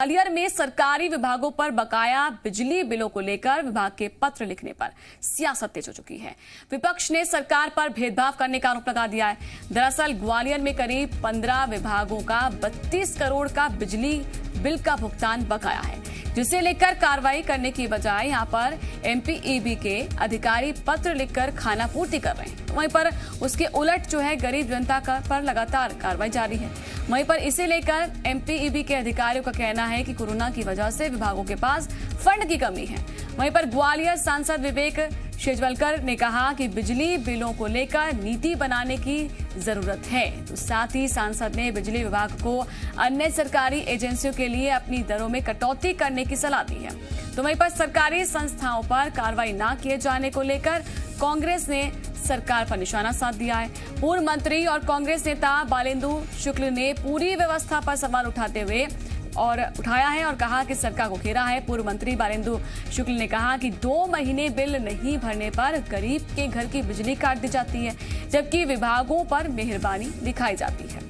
ग्वालियर में सरकारी विभागों पर बकाया बिजली बिलों को लेकर विभाग के पत्र लिखने पर सियासत तेज हो चुकी है। विपक्ष ने सरकार पर भेदभाव करने का आरोप लगा दिया है। दरअसल ग्वालियर में करीब 15 विभागों का 32 करोड़ का बिजली बिल का भुगतान बकाया है, जिसे लेकर कार्रवाई करने की बजाय यहां पर एमपीईबी के अधिकारी पत्र लिखकर खानापूर्ति कर रहे हैं। वहीं पर उसके उलट जो है गरीब जनता पर लगातार कार्रवाई जारी है। वहीं पर इसे लेकर एमपीईबी के अधिकारियों का कहना है कि कोरोना की वजह से विभागों के पास फंड की कमी है। वहीं पर ग्वालियर सांसद विवेक शेजवलकर ने कहा कि बिजली बिलों को लेकर नीति बनाने की जरूरत है। तो साथ ही सांसद ने बिजली विभाग को अन्य सरकारी एजेंसियों के लिए अपनी दरों में कटौती करने की सलाह दी है। तो वहीं पर सरकारी संस्थाओं पर कार्रवाई न किए जाने को लेकर कांग्रेस ने सरकार पर निशाना साध दिया है। पूर्व मंत्री और कांग्रेस नेता बालेंदु शुक्ल ने पूरी व्यवस्था पर सवाल उठाया है और कहा कि सरकार को घेरा है। पूर्व मंत्री बालेंदु शुक्ल ने कहा कि 2 महीने बिल नहीं भरने पर गरीब के घर की बिजली काट दी जाती है, जबकि विभागों पर मेहरबानी दिखाई जाती है।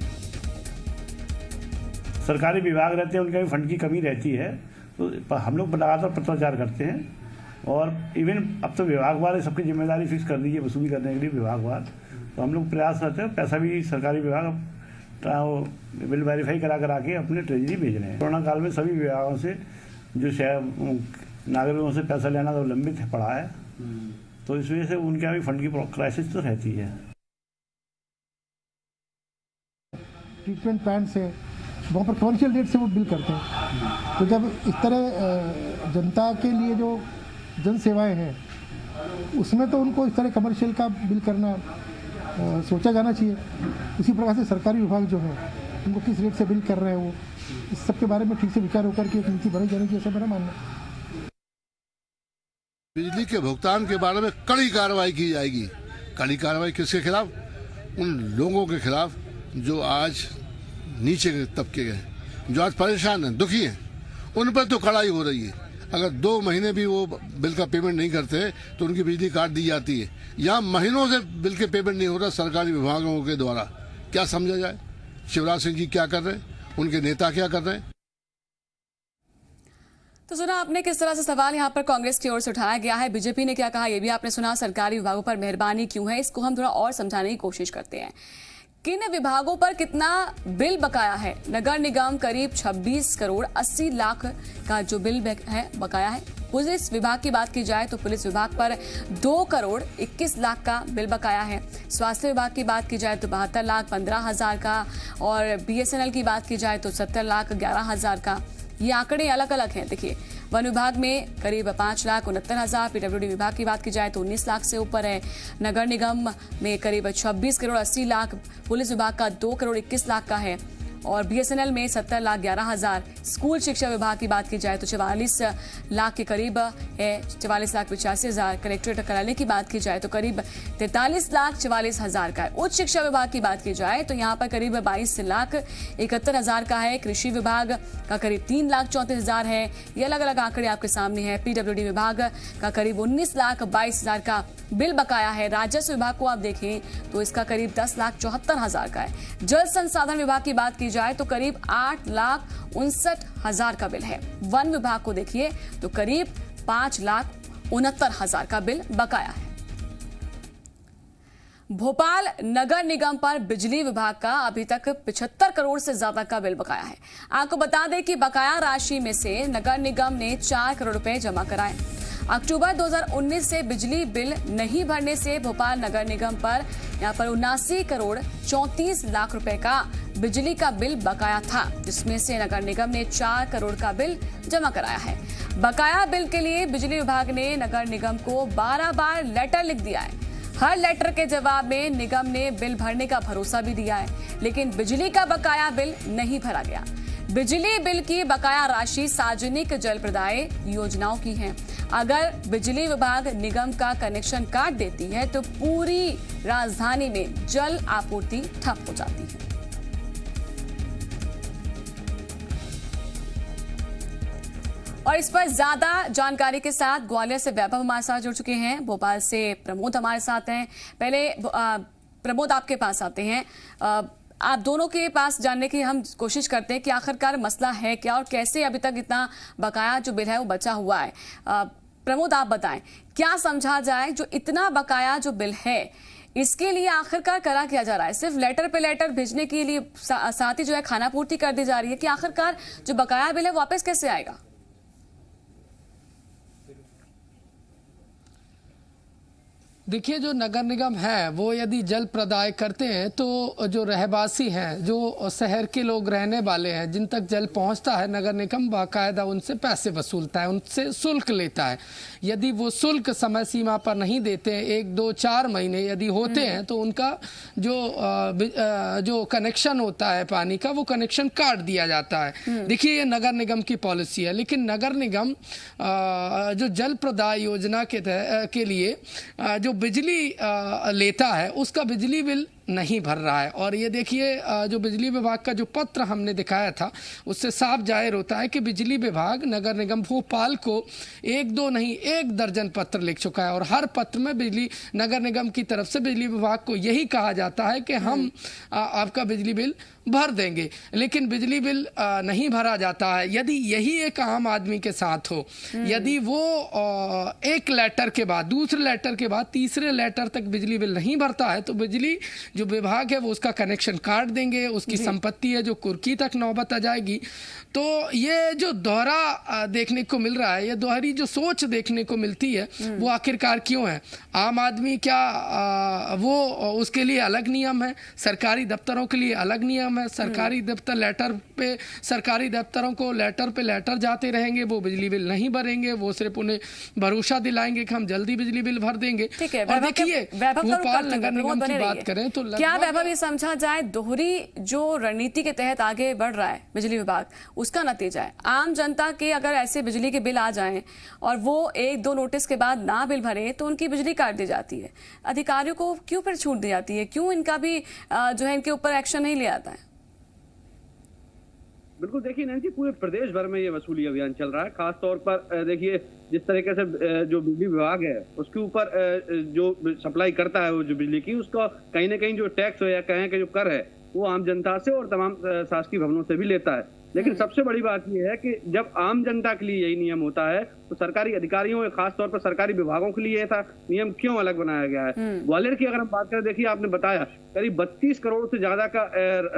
सरकारी विभाग रहते हैं, उनका भी फंड की कमी रहती है, तो हम लोग लगातार पत्राचार करते हैं और इवन अब तो विभागवार सबकी जिम्मेदारी फिक्स कर दी है वसूली करने के लिए विभागवार। तो हम लोग प्रयास करते हैं, पैसा भी सरकारी विभाग बिल वेरीफाई करा के अपने ट्रेजरी भेज रहे हैं। कोरोना काल में सभी विभागों से जो नागरिकों से पैसा लेना तो लंबित पड़ा है, तो इस वजह से उनके यहाँ भी फंड की क्राइसिस तो रहती है। ट्रीटमेंट प्लांट से वहाँ पर कमर्शियल रेट से वो बिल करते हैं। तो जब इस तरह जनता के लिए जो जन सेवाएं हैं उसमें तो उनको इस तरह कमर्शियल का बिल करना सोचा जाना चाहिए। उसी प्रकार से सरकारी विभाग जो है उनको किस रेट से बिल कर रहे हैं, वो इस सब के बारे में ठीक से विचार होकर के एक नीति बनाई जानी चाहिए, ऐसा मेरा मानना है। बिजली के भुगतान के बारे में कड़ी कार्रवाई की जाएगी। कड़ी कार्रवाई किसके खिलाफ? उन लोगों के खिलाफ जो आज नीचे के तबके के हैं, जो आज परेशान हैं, दुखी हैं, उन पर तो कड़ाई हो रही है। अगर 2 महीने भी वो बिल का पेमेंट नहीं करते तो उनकी बिजली काट दी जाती है। यहाँ महीनों से बिल के पेमेंट नहीं हो रहा सरकारी विभागों के द्वारा। क्या समझा जाए? शिवराज सिंह जी क्या कर रहे हैं, उनके नेता क्या कर रहे हैं? तो सुना आपने किस तरह से सवाल यहाँ पर कांग्रेस की ओर से उठाया गया है। बीजेपी ने क्या कहा ये भी आपने सुना। सरकारी विभागों पर मेहरबानी क्यों है, इसको हम थोड़ा और समझाने की कोशिश करते हैं। किन विभागों पर कितना बिल बकाया है? नगर निगम करीब 26 करोड़ 80 लाख का जो बिल है बकाया है। पुलिस विभाग की बात की जाए तो पुलिस विभाग पर 2 करोड़ 21 लाख का बिल बकाया है। स्वास्थ्य विभाग की बात की जाए तो 72 लाख 15 हजार का, और बीएसएनएल की बात की जाए तो 70 लाख 11 हजार का। ये आंकड़े अलग अलग हैं। देखिए, वन विभाग में करीब 5 लाख 69 हजार, पीडब्ल्यूडी विभाग की बात की जाए तो 19 लाख से ऊपर है। नगर निगम में करीब 26 करोड़ 80 लाख, पुलिस विभाग का 2 करोड़ 21 लाख का है, और बीएसएनएल में 70 लाख 11 हजार। स्कूल शिक्षा विभाग की बात की जाए तो 44 लाख के करीब है, 44 लाख 85 हजार। कलेक्ट्रेट कार्यालय की बात की जाए तो करीब 43 लाख 44 हजार का है। उच्च शिक्षा विभाग की बात की जाए तो यहाँ पर करीब 22 लाख 71 हजार का है। कृषि विभाग का करीब 3 लाख 34 हजार है। ये अलग अलग आंकड़े आपके सामने है। पीडब्ल्यूडी विभाग का करीब 19 लाख 22 हजार का बिल बकाया है। राजस्व विभाग को आप देखें तो इसका करीब 10 लाख 74 हजार का है। जल संसाधन विभाग की बात की जाए तो करीब 8 लाख 59 हजार का बिल है। वन विभाग को देखिए तो करीब 5 लाख 69 हजार का बिल बकाया है। भोपाल नगर निगम पर बिजली विभाग का अभी तक 75 करोड़ से ज्यादा का बिल बकाया है। आपको बता दें कि बकाया राशि में से नगर निगम ने 4 करोड़ रुपए जमा कराए। अक्टूबर 2019 से बिजली बिल नहीं भरने से भोपाल नगर निगम पर यहाँ पर 79 करोड़ 34 लाख रुपए का बिजली का बिल बकाया था, जिसमें से नगर निगम ने 4 करोड़ का बिल जमा कराया है। बकाया बिल के लिए बिजली विभाग ने नगर निगम को 12 बार लेटर लिख दिया है। हर लेटर के जवाब में निगम ने बिल भरने का भरोसा भी दिया है, लेकिन बिजली का बकाया बिल नहीं भरा गया। बिजली बिल की बकाया राशि सार्वजनिक जल प्रदाय योजनाओं की है। अगर बिजली विभाग निगम का कनेक्शन काट देती है तो पूरी राजधानी में जल आपूर्ति ठप हो जाती है। और इस पर ज्यादा जानकारी के साथ ग्वालियर से वैभव हमारे साथ जुड़ चुके हैं, भोपाल से प्रमोद हमारे साथ हैं। पहले प्रमोद आपके पास आते हैं। आप दोनों के पास जानने की हम कोशिश करते हैं कि आखिरकार मसला है क्या और कैसे अभी तक इतना बकाया जो बिल है वो बचा हुआ है। प्रमोद, आप बताएं क्या समझा जाए, जो इतना बकाया जो बिल है इसके लिए आखिरकार करा किया जा रहा है? सिर्फ लेटर पे लेटर भेजने के लिए साथ ही जो है खाना पूर्ति कर दी जा रही है कि आखिरकार जो बकाया बिल है वापस कैसे आएगा? देखिए, जो नगर निगम है वो यदि जल प्रदाय करते हैं तो जो रहवासी हैं, जो शहर के लोग रहने वाले हैं, जिन तक जल पहुंचता है, नगर निगम बाकायदा उनसे पैसे वसूलता है, उनसे शुल्क लेता है। यदि वो शुल्क समय सीमा पर नहीं देते हैं, 1, 2, 4 महीने यदि होते हैं तो उनका जो कनेक्शन होता है पानी का, वो कनेक्शन काट दिया जाता है। देखिए, ये नगर निगम की पॉलिसी है, लेकिन नगर निगम जो जल प्रदाय योजना के लिए जो बिजली लेता है उसका बिजली बिल नहीं भर रहा है। और ये देखिए, जो बिजली विभाग का जो पत्र हमने दिखाया था उससे साफ जाहिर होता है कि बिजली विभाग नगर निगम भोपाल को 1, 2 नहीं 1 दर्जन पत्र लिख चुका है और हर पत्र में बिजली नगर निगम की तरफ से बिजली विभाग को यही कहा जाता है कि हम आपका बिजली बिल भर देंगे, लेकिन बिजली बिल नहीं भरा जाता है। यदि यही एक आम आदमी के साथ हो, यदि वो एक लेटर के बाद, दूसरे लेटर के बाद, तीसरे लेटर तक बिजली बिल नहीं भरता है तो बिजली जो विभाग है वो उसका कनेक्शन काट देंगे, उसकी संपत्ति है जो कुर्की तक नौबत आ जाएगी। तो ये जो दोहरा देखने को मिल रहा है, ये दोहरी जो सोच देखने को मिलती है, वो आखिरकार क्यों है? आम आदमी क्या वो उसके लिए अलग नियम है, सरकारी दफ्तरों के लिए अलग नियम है, सरकारी दफ्तर लेटर पे, सरकारी दफ्तरों को लेटर पे लेटर जाते रहेंगे, वो बिजली बिल नहीं भरेंगे, वो सिर्फ उन्हें भरोसा दिलाएंगे कि हम जल्दी बिजली बिल भर देंगे। और देखिए, भोपाल नगर निगम की बात करें तो क्या वैभव ये समझा जाए दोहरी जो रणनीति के तहत आगे बढ़ रहा है बिजली विभाग, उसका नतीजा है आम जनता के अगर ऐसे बिजली के बिल आ जाएं और वो 1, 2 नोटिस के बाद ना बिल भरे तो उनकी बिजली काट दी जाती है। अधिकारियों को क्यों फिर छूट दी जाती है? क्यों इनका भी जो है इनके ऊपर एक्शन नहीं लिया जाता है? बिल्कुल, देखिए नैन्सी, पूरे प्रदेश भर में ये वसूली अभियान चल रहा है। खास तौर पर देखिए जिस तरीके से जो बिजली विभाग है उसके ऊपर जो सप्लाई करता है वो जो बिजली की, उसका कहीं ना कहीं जो टैक्स हो या कहें कि जो कर है वो आम जनता से और तमाम शासकीय भवनों से भी लेता है। लेकिन सबसे बड़ी बात यह है कि जब आम जनता के लिए यही नियम होता है तो सरकारी अधिकारियों और खासतौर पर सरकारी विभागों के लिए ऐसा नियम क्यों अलग बनाया गया है? ग्वालियर की अगर हम बात करें, देखिए आपने बताया करीब 32 करोड़ से ज्यादा का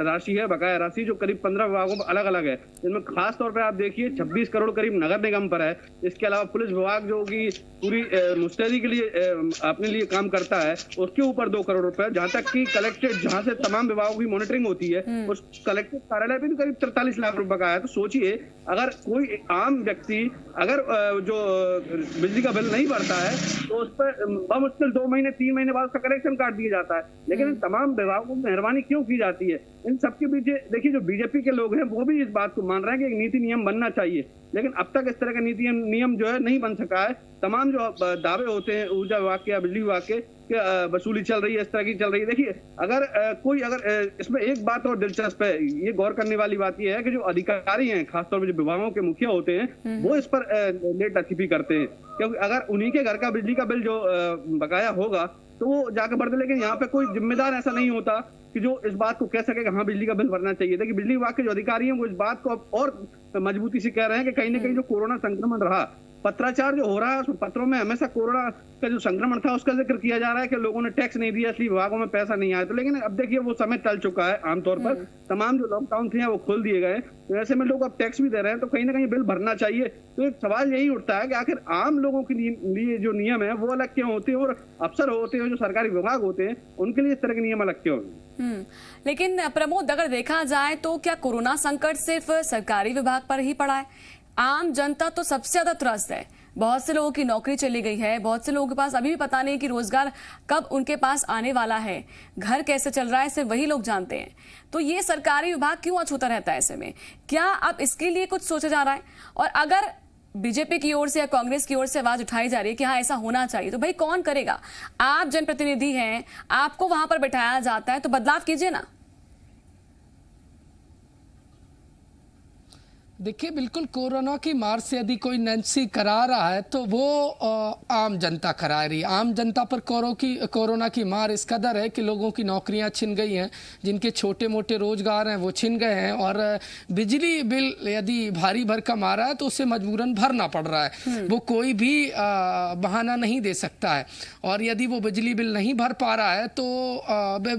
राशि है, बकाया राशि, जो करीब 15 विभागों पर अलग अलग है। इनमें खास तौर पर आप देखिए 26 करोड़ करीब नगर निगम पर है। इसके अलावा पुलिस विभाग जो कि पूरी मुस्तैदी के लिए अपने लिए काम करता है उसके ऊपर 2 करोड़ रुपए, जहां तक कि कलेक्ट्रेट जहां से तमाम विभागों की मॉनिटरिंग होती है उस कलेक्ट्रेट कार्यालय पे भी करीब 43 लाख रुपए बकाया है। तो सोचिए, अगर कोई आम व्यक्ति अगर जो बिजली का बिल नहीं भरता है तो उस पर बमुश्किल 2 महीने 3 महीने बाद उसका कनेक्शन काट दिया जाता है। लेकिन इन तमाम विभागों की मेहरबानी क्यों की जाती है? इन सबके पीछे देखिए जो बीजेपी के लोग हैं वो भी इस बात को मान रहे हैं कि एक नीति नियम बनना चाहिए, लेकिन अब तक इस तरह का नीति नियम जो है नहीं बन सका है। तमाम जो दावे होते हैं ऊर्जा विभाग के या बिजली विभाग के वसूली चल रही है, इस तरह की चल रही है। देखिए, अगर इसमें एक बात और दिलचस्प है, ये गौर करने वाली बात ये है कि जो अधिकारी हैं, खासतौर पर जो विभागों के मुखिया होते हैं, वो इस पर लेट लतीफी करते हैं, क्योंकि अगर उन्हीं के घर का बिजली का बिल जो बकाया होगा तो वो जाकर भर दे। लेकिन यहाँ पे कोई जिम्मेदार ऐसा नहीं होता कि जो इस बात को कह सके कि हाँ बिजली का बिल भरना चाहिए। देखिए, बिजली विभाग के जो अधिकारी हैं वो इस बात को और मजबूती से कह रहे हैं कि कहीं ना कहीं जो कोरोना संक्रमण रहा, पत्राचार जो हो रहा है उस पत्रों में हमेशा कोरोना का जो संक्रमण था उसका जिक्र किया जा रहा है कि लोगों ने टैक्स नहीं दिया इसलिए विभागों में पैसा नहीं आया। तो लेकिन अब देखिए वो समय टल चुका है। आमतौर पर तमाम जो लॉकडाउन थे वो खोल दिए गए, तो ऐसे में लोग अब टैक्स भी दे रहे हैं, तो कहीं ना कहीं बिल भरना चाहिए। तो एक सवाल यही उठता है कि आखिर आम लोगों के लिए जो नियम है वो अलग क्यों होते हैं और अफसर होते हैं जो सरकारी विभाग होते हैं उनके लिए इस तरह के नियम अलग क्यों? लेकिन प्रमोद, अगर देखा जाए तो क्या कोरोना संकट सिर्फ सरकारी विभाग पर ही पड़ा है? आम जनता तो सबसे ज्यादा त्रस्त है। बहुत से लोगों की नौकरी चली गई है, बहुत से लोगों के पास अभी भी पता नहीं कि रोजगार कब उनके पास आने वाला है, घर कैसे चल रहा है सिर्फ वही लोग जानते हैं। तो ये सरकारी विभाग क्यों अछूता रहता है ऐसे में? क्या अब इसके लिए कुछ सोचा जा रहा है? और अगर बीजेपी की ओर से या कांग्रेस की ओर से आवाज उठाई जा रही है कि हाँ ऐसा होना चाहिए, तो भाई कौन करेगा? आप जनप्रतिनिधि हैं, आपको वहां पर बैठाया जाता है, तो बदलाव कीजिए ना। देखिए, बिल्कुल कोरोना की मार से यदि कोई नैन्सी करा रहा है तो वो आम जनता करा रही है। आम जनता पर कोरोना की मार इस कदर है कि लोगों की नौकरियां छिन गई हैं, जिनके छोटे मोटे रोजगार हैं वो छिन गए हैं, और बिजली बिल यदि भारी भरकम आ रहा है तो उसे मजबूरन भरना पड़ रहा है। वो कोई भी बहाना नहीं दे सकता है, और यदि वो बिजली बिल नहीं भर पा रहा है तो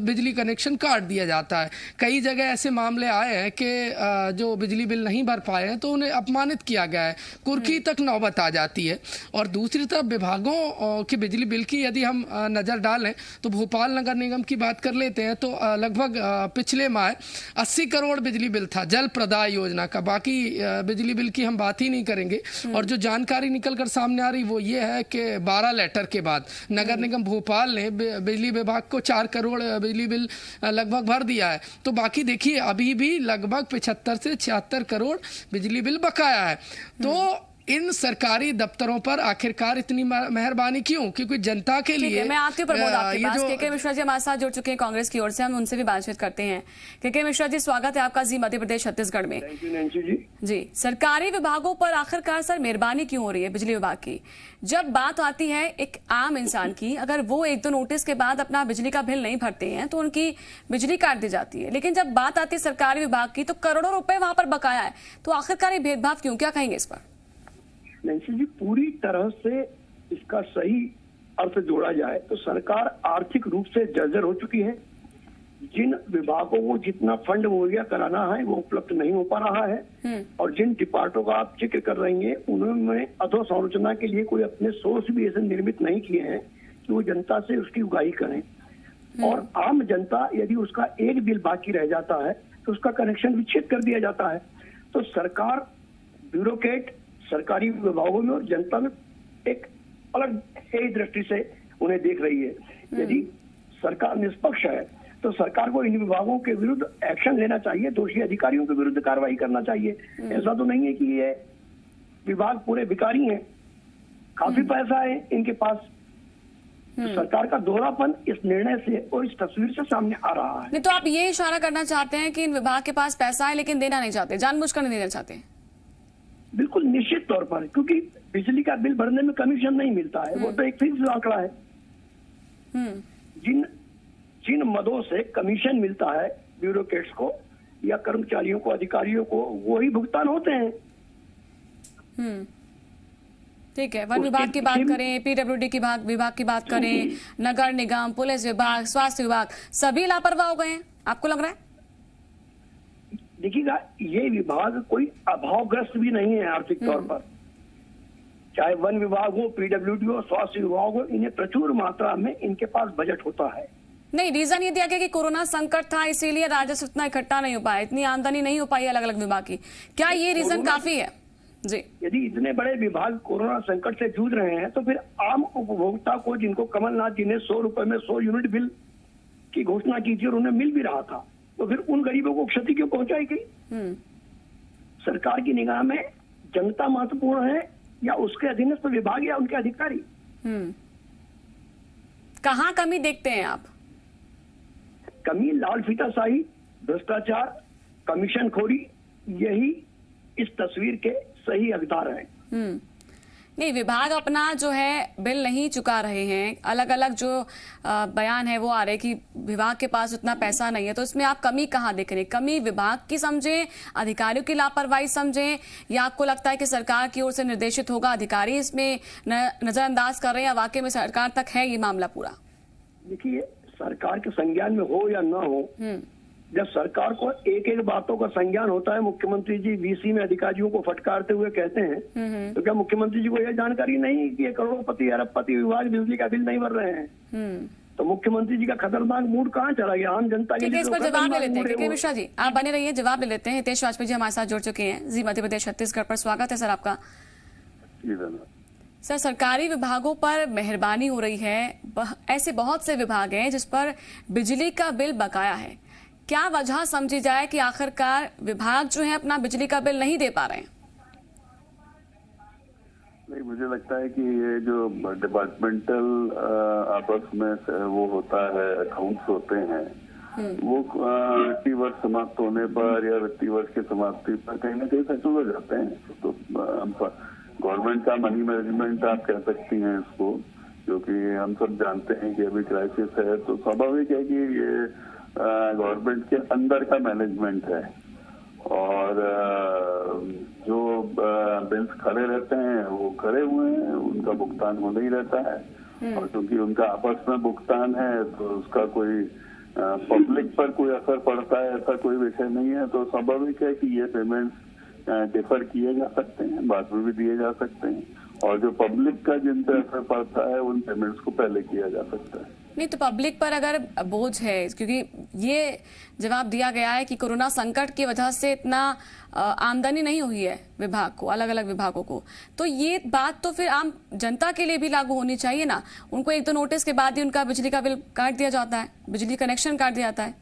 बिजली कनेक्शन काट दिया जाता है। कई जगह ऐसे मामले आए हैं कि जो बिजली बिल नहीं भर पाए हैं तो उन्हें अपमानित किया गया है, कुर्की तक नौबत आ जाती है। और दूसरी तरफ विभागों की बिजली बिल की यदि हम नज़र डालें तो भोपाल नगर निगम की बात कर लेते हैं तो लगभग पिछले माह 80 करोड़ बिजली बिल था जल प्रदाय योजना का। बाकी बिजली बिल की हम बात ही नहीं करेंगे। और जो जानकारी निकल कर सामने आ रही वो ये है कि 12 लेटर के बाद नगर निगम भोपाल ने बिजली विभाग को 4 करोड़ बिजली बिल लगभग भर दिया है। तो बाकी देखिए अभी भी लगभग 75 से 76 करोड़ बिजली बिल बकाया है। तो इन सरकारी दफ्तरों पर आखिरकार इतनी मेहरबानी क्यों? क्योंकि जनता के लिए मैं आपके ऊपर बहुत आपके पास के मिश्रा जी हमारे साथ जुड़ चुके हैं कांग्रेस की ओर से, हम उनसे भी बातचीत करते हैं। के मिश्रा जी, स्वागत है आपका जी मध्य प्रदेश छत्तीसगढ़ में। थैंक यू नैंसी जी। जी, सरकारी विभागों पर आखिरकार सर मेहरबानी क्यों हो रही है बिजली विभाग की? जब बात आती है एक आम इंसान की, अगर वो 1-2 नोटिस के बाद अपना बिजली का बिल नहीं भरते हैं तो उनकी बिजली काट दी जाती है। लेकिन जब बात आती है सरकारी विभाग की तो करोड़ों रुपए वहां पर बकाया है। तो आखिरकार ये भेदभाव क्यों? क्या कहेंगे इस पर? नैंसी जी, पूरी तरह से इसका सही अर्थ जोड़ा जाए तो सरकार आर्थिक रूप से जर्जर हो चुकी है। जिन विभागों को जितना फंड मुहैया कराना है वो उपलब्ध नहीं हो पा रहा है, और जिन डिपार्टमेंटों का आप जिक्र कर रही हैं उन्होंने अधोसंरचना के लिए कोई अपने सोर्स भी ऐसे निर्मित नहीं किए हैं कि वो जनता से उसकी उगाही करें। और आम जनता यदि उसका एक बिल बाकी रह जाता है तो उसका कनेक्शन विच्छेद कर दिया जाता है। तो सरकार ब्यूरोक्रेट सरकारी विभागों में और जनता में एक अलग दृष्टि से उन्हें देख रही है। यदि सरकार निष्पक्ष है तो सरकार को इन विभागों के विरुद्ध एक्शन लेना चाहिए, दोषी अधिकारियों के विरुद्ध कार्रवाई करना चाहिए। ऐसा तो नहीं है कि ये विभाग पूरे भिखारी हैं, काफी पैसा है इनके पास। तो सरकार का दोहरापन इस निर्णय से और इस तस्वीर से सामने आ रहा है। नहीं तो आप ये इशारा करना चाहते हैं कि इन विभाग के पास पैसा है लेकिन देना नहीं चाहते, जानबूझकर नहीं देना चाहते? बिल्कुल निश्चित तौर पर, क्योंकि बिजली का बिल भरने में कमीशन नहीं मिलता है, वो तो एक फिक्स आंकड़ा है। जिन मदों से कमीशन मिलता है ब्यूरोक्रेट्स को या कर्मचारियों को, अधिकारियों को, वो ही भुगतान होते हैं। ठीक है, वन विभाग की बात करें, पीडब्ल्यूडी की विभाग की बात करें, नगर निगम, पुलिस विभाग, स्वास्थ्य विभाग, सभी लापरवाह हो गए हैं, आपको लग रहा है? देखिएगा, ये विभाग कोई अभावग्रस्त भी नहीं है आर्थिक तौर पर। चाहे वन विभाग हो, पीडब्ल्यूडी हो, स्वास्थ्य विभाग हो, इन्हें प्रचुर मात्रा में इनके पास बजट होता है। नहीं, रीजन ये दिया गया कि कोरोना संकट था इसीलिए राजस्व इतना इकट्ठा नहीं हो पाया, इतनी आमदनी नहीं हो पाई अलग अलग विभाग की। क्या ये रीजन काफी है? जी, यदि इतने बड़े विभाग कोरोना संकट से जूझ रहे हैं तो फिर आम उपभोक्ता को, जिनको कमलनाथ जी ने 100 रुपए में 100 यूनिट बिल की घोषणा की थी और उन्हें मिल भी रहा था, तो फिर उन गरीबों को क्षति क्यों पहुंचाई गई? सरकार की निगाह में जनता महत्वपूर्ण है या उसके अधीनस्थ विभाग या उनके अधिकारी? कहाँ कमी देखते हैं आप? कमी लाल फीताशाही, भ्रष्टाचार, कमीशन खोरी, यही इस तस्वीर के सही हकदार हैं। नहीं, विभाग अपना जो है बिल नहीं चुका रहे हैं, अलग अलग जो बयान है वो आ रहे कि विभाग के पास उतना पैसा नहीं है, तो इसमें आप कमी कहाँ देख रहे हैं? कमी विभाग की समझें, अधिकारियों की लापरवाही समझें, या आपको लगता है कि सरकार की ओर से निर्देशित होगा, अधिकारी इसमें नजरअंदाज कर रहे हैं, या वाकई में सरकार तक है ये मामला पूरा? देखिए, सरकार के संज्ञान में हो या ना हो, जब सरकार को एक एक बातों का संज्ञान होता है, मुख्यमंत्री जी वीसी में अधिकारियों को फटकारते हुए कहते हैं, तो क्या मुख्यमंत्री जी को यह जानकारी नहीं कि ये करोड़पति अरबपति विभाग बिजली का बिल नहीं भर रहे हैं? तो मुख्यमंत्री जी का खतरनाक मूड कहाँ चला गया? आम जनता के लिए इस पर जवाब ले लेते हैं। के मिश्रा जी, आप बने रहिए, जवाब ले लेते हैं। हितेश वाजपेयी जी हमारे साथ जुड़ चुके हैं जी मध्य प्रदेश छत्तीसगढ़ पर। स्वागत है सर आपका। सर, सरकारी विभागों पर मेहरबानी हो रही है, ऐसे बहुत से विभाग हैं जिस पर बिजली का बिल बकाया है, क्या वजह समझी जाए कि आखिरकार विभाग जो है अपना बिजली का बिल नहीं दे पा रहे हैं? नहीं, मुझे लगता है कि ये जो डिपार्टमेंटल आपस में वो होता है, अकाउंट्स होते हैं, वो वित्तीय वर्ष समाप्त होने पर या वित्तीय वर्ष की समाप्ति पर कहीं ना कहीं सेटल हो जाते हैं। तो गवर्नमेंट का मनी मैनेजमेंट आप कह सकती हैं इसको, क्योंकि हम सब जानते हैं कि अभी क्राइसिस है, तो स्वाभाविक है कि ये गवर्नमेंट के अंदर का मैनेजमेंट है। और जो बिल्स खड़े रहते हैं वो खड़े हुए हैं, उनका भुगतान होना ही रहता है। और क्योंकि उनका आपस में भुगतान है तो उसका कोई पब्लिक पर कोई असर पड़ता है ऐसा कोई विषय नहीं है। तो स्वाभाविक है कि ये पेमेंट्स डिफर किए जा सकते हैं, बाद में भी दिए जा सकते हैं, और जो पब्लिक का जिन पर असर पड़ता है उन पेमेंट्स को पहले किया जा सकता है। नहीं तो पब्लिक पर अगर बोझ है, क्योंकि ये जवाब दिया गया है कि कोरोना संकट की वजह से इतना आमदनी नहीं हुई है विभाग को, अलग अलग विभागों को, तो ये बात तो फिर आम जनता के लिए भी लागू होनी चाहिए ना। उनको एक दो नोटिस के बाद ही उनका बिजली का बिल काट दिया जाता है, बिजली कनेक्शन काट दिया जाता है।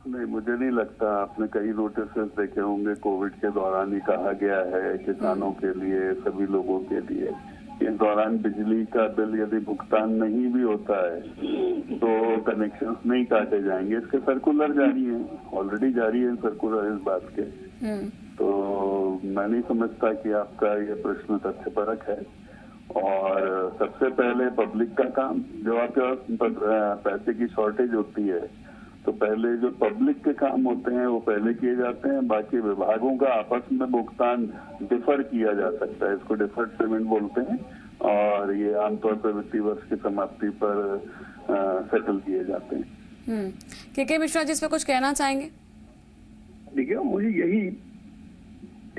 नहीं, मुझे नहीं लगता। आपने कई नोटिस देखे होंगे, कोविड के दौरान ही कहा गया है किसानों के लिए, सभी लोगों के लिए, इस दौरान बिजली का बिल यदि भुगतान नहीं भी होता है तो कनेक्शंस नहीं काटे जाएंगे। इसके सर्कुलर जारी हैं, ऑलरेडी जारी है सर्कुलर इस बात के। तो मैं नहीं समझता कि आपका ये प्रश्न तथ्यपरक है। और सबसे पहले पब्लिक का काम, जो आपके पास पैसे की शॉर्टेज होती है तो पहले जो पब्लिक के काम होते हैं वो पहले किए जाते हैं। बाकी विभागों का आपस में भुगतान डिफर किया जा सकता है, इसको डिफर्ड पेमेंट बोलते हैं, और ये आमतौर पर वित्तीय वर्ष की समाप्ति पर सेटल किए जाते हैं। के मिश्रा जी, इस पर कुछ कहना चाहेंगे? देखिए, मुझे यही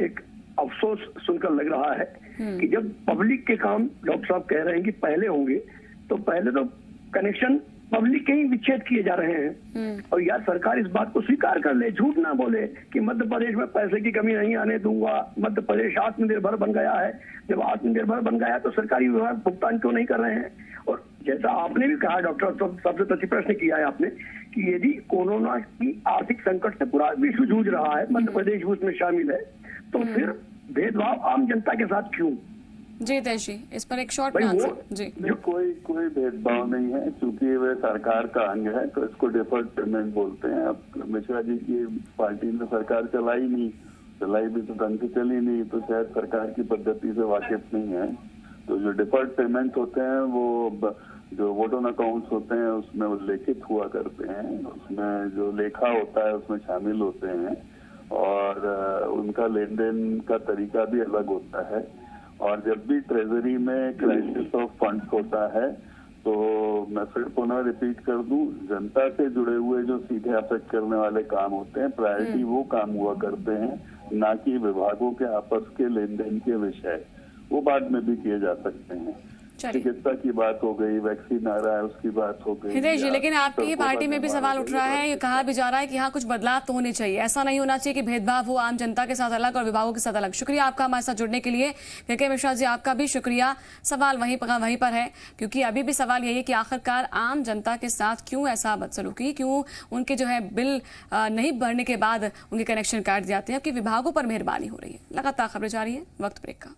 एक अफसोस सुनकर लग रहा है कि जब पब्लिक के काम डॉक्टर साहब कह रहे हैं कि पहले होंगे, तो पहले तो कनेक्शन पब्लिक के ही विच्छेद किए जा रहे हैं। और यार सरकार इस बात को स्वीकार कर ले, झूठ ना बोले कि मध्य प्रदेश में पैसे की कमी नहीं आने दूंगा, मध्य प्रदेश आत्मनिर्भर बन गया है। जब आत्मनिर्भर बन गया तो सरकारी विभाग भुगतान क्यों नहीं कर रहे हैं? और जैसा आपने भी कहा डॉक्टर, सबसे प्रति प्रश्न किया है आपने कि यदि कोरोना की आर्थिक संकट से पूरा विश्व जूझ रहा है, मध्य प्रदेश भी उसमें शामिल है, तो फिर भेदभाव आम जनता के साथ क्यों? जी तेजी, इस पर एक शॉर्ट आंसर। जी, कोई भेदभाव नहीं है, क्योंकि वे सरकार का अंग है तो इसको डिफर्ड पेमेंट बोलते हैं। अब मिश्रा जी की पार्टी ने सरकार चलाई भी तो ढंग से चली नहीं, तो शायद सरकार की पद्धति से वाकिफ नहीं है। तो जो डिफर्ड पेमेंट होते हैं वो जो वोट ऑन अकाउंट्स होते हैं उसमें उल्लेखित हुआ करते हैं, उसमें जो लेखा होता है उसमें शामिल होते हैं, और उनका लेन देन का तरीका भी अलग होता है। और जब भी ट्रेजरी में क्राइसिस ऑफ फंड्स होता है तो मैं फिर पुनः रिपीट कर दूं, जनता से जुड़े हुए जो सीधे अफेक्ट करने वाले काम होते हैं, प्रायोरिटी वो काम हुआ करते हैं, ना कि विभागों के आपस के लेन देन के विषय। वो बाद में भी किए जा सकते हैं। चिकित्सा की बात हो गई, वैक्सीन आ रहा है उसकी बात हो गई। हितेश जी, लेकिन आपकी पार्टी में भी सवाल उठ रहा है, ये कहा भी जा रहा है कि हाँ कुछ बदलाव तो होने चाहिए, ऐसा नहीं होना चाहिए कि भेदभाव हो आम जनता के साथ अलग और विभागों के साथ अलग। शुक्रिया आपका हमारे साथ जुड़ने के लिए। के मिश्रा जी, आपका भी शुक्रिया। सवाल वहीं पर है, क्योंकि अभी भी सवाल यही है कि आखिरकार आम जनता के साथ क्यों ऐसा बदसलूकी, क्यों उनके जो है बिल नहीं भरने के बाद उनके कनेक्शन काट दिए जाते हैं, कि विभागों पर मेहरबानी हो रही है। लगातार खबरें जारी है, वक्त ब्रेक का।